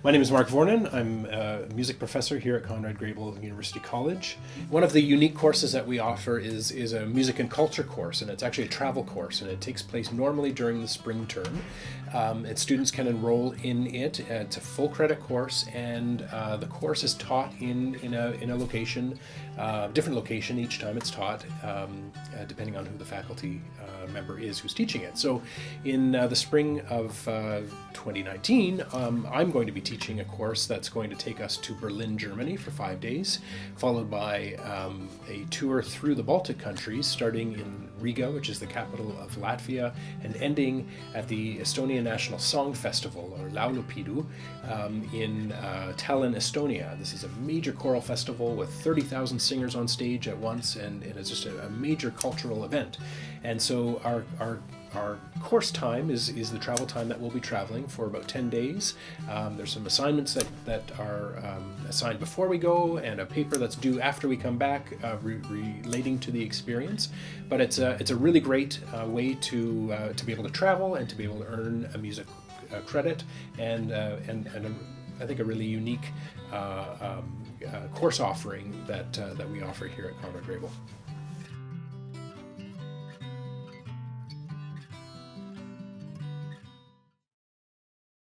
My name is Mark Vuorinen. I'm a music professor here at Conrad Grebel University College. One of the unique courses that we offer is a music and culture course, and it's actually a travel course, and it takes place normally during the spring term. And students can enroll in it. It's a full credit course, and the course is taught in a location, different location each time it's taught, depending on who the faculty member is who's teaching it. So in the spring of 2019, I'm going to be teaching a course that's going to take us to Berlin, Germany for 5 days, followed by a tour through the Baltic countries, starting in Riga, which is the capital of Latvia, and ending at the Estonia National Song Festival, or Laulupidu, in Tallinn, Estonia. This is a major choral festival with 30,000 singers on stage at once, and it's just a major cultural event. And so our course time is the travel time that we'll be traveling for about 10 days. There's some assignments that are assigned before we go, and a paper that's due after we come back relating to the experience. But it's a really great way to be able to travel and to be able to earn a music credit, and I think a really unique course offering that we offer here at Conrad Grebel.